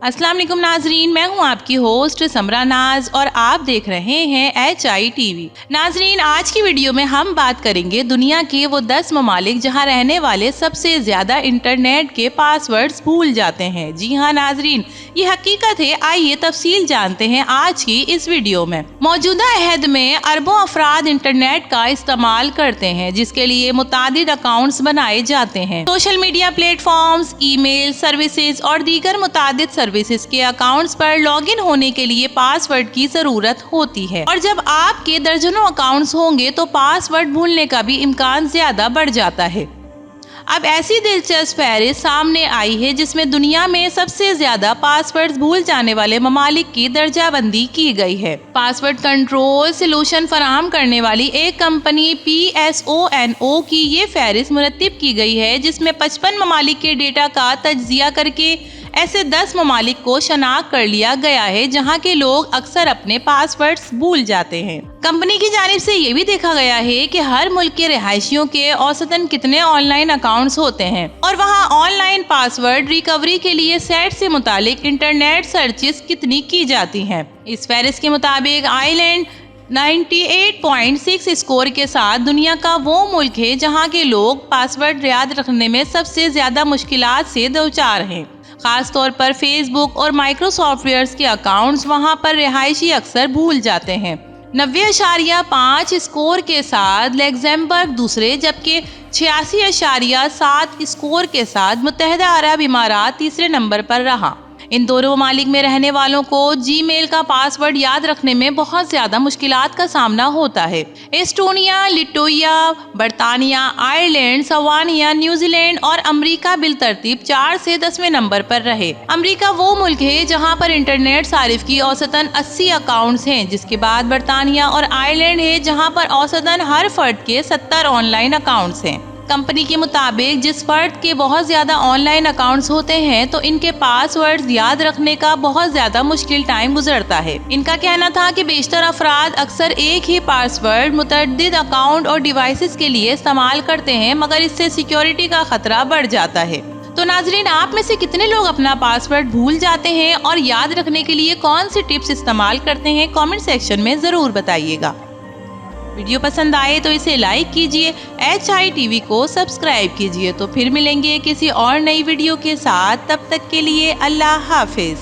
अस्सलाम वालेकुम नाजरीन, मैं हूं आपकी होस्ट समरा नाज और आप देख रहे हैं HITV। नाजरीन, आज की वीडियो में हम बात करेंगे दुनिया के वो 10 ममालिक जहां रहने वाले सबसे ज्यादा इंटरनेट के पासवर्ड्स भूल जाते हैं। जी हाँ नाजरीन, ये हकीकत है। आइए तफसील जानते हैं आज की इस वीडियो में। मौजूदा अहद में अरबों अफराद इंटरनेट का इस्तेमाल करते हैं, जिसके लिए मुतादिद अकाउंट्स बनाए जाते हैं। Social media platforms, email services और दीगर मुतादिद सर्विसेज के अकाउंट्स पर लॉगिन होने के लिए पासवर्ड की जरूरत होती है, और जब आपके दर्जनों अकाउंट्स होंगे तो पासवर्ड भूलने का भी इम्कान ज्यादा बढ़ जाता है। अब ऐसी दिलचस्प फहरिस्त सामने आई है जिसमें दुनिया में सबसे ज्यादा पासवर्ड भूल जाने वाले ममालिक की दर्जाबंदी की गई है। पासवर्ड कंट्रोल सोल्यूशन फराहम करने वाली एक कंपनी PSONO की ये फहरिस्त मुरत्तिब की गई है, जिसमें 55 ममालिक के डेटा का तज्जिया करके ऐसे 10 ममालिक को शनाख्त कर लिया गया है जहां के लोग अक्सर अपने पासवर्ड्स भूल जाते हैं। कंपनी की जानिब से ये भी देखा गया है कि हर मुल्क के रिहायशियों के औसतन कितने ऑनलाइन अकाउंट्स होते हैं और वहां ऑनलाइन पासवर्ड रिकवरी के लिए सेट से मुतालिक इंटरनेट सर्चेस कितनी की जाती हैं। इस फहरिस्त के मुताबिक आयरलैंड 98.6 स्कोर के साथ दुनिया का वो मुल्क है जहां के लोग पासवर्ड याद रखने में सबसे ज्यादा मुश्किलात से दोचार हैं। खास तौर पर फेसबुक और माइक्रोसॉफ्टवेयर के अकाउंट्स वहां पर रिहायशी अक्सर भूल जाते हैं। 90.5 स्कोर के साथ लग्जमबर्ग दूसरे, जबकि 86.7 स्कोर के साथ मुत्तहिदा अरब इमारात तीसरे नंबर पर रहा। इन दोनों ममालिक में रहने वालों को जीमेल का पासवर्ड याद रखने में बहुत ज्यादा मुश्किलात का सामना होता है। एस्टोनिया, लिटुइया, बरतानिया, आयरलैंड, सवानिया, न्यूजीलैंड और अमेरिका बिलतरतीब 4 से 10वें नंबर पर रहे। अमेरिका वो मुल्क है जहां पर इंटरनेट सारिफ की औसतन 80 अकाउंट्स हैं, जिसके बाद बरतानिया और आयरलैंड है जहां पर औसतन हर फर्द के 70 ऑनलाइन अकाउंट्स हैं। कंपनी के मुताबिक जिस फर्द के बहुत ज्यादा ऑनलाइन अकाउंट्स होते हैं तो इनके पासवर्ड्स याद रखने का बहुत ज्यादा मुश्किल टाइम गुजरता है। इनका कहना था कि बेशतर अफराद अक्सर एक ही पासवर्ड मुतअद्दिद अकाउंट और डिवाइसेस के लिए इस्तेमाल करते हैं, मगर इससे सिक्योरिटी का खतरा बढ़ जाता है। तो नाजरीन, आप में से कितने लोग अपना पासवर्ड भूल जाते हैं और याद रखने के लिए कौन सी टिप्स इस्तेमाल करते हैं, कमेंट सेक्शन में जरूर बताइएगा। वीडियो पसंद आए तो इसे लाइक कीजिए, HITV को सब्सक्राइब कीजिए। तो फिर मिलेंगे किसी और नई वीडियो के साथ, तब तक के लिए अल्लाह हाफिज।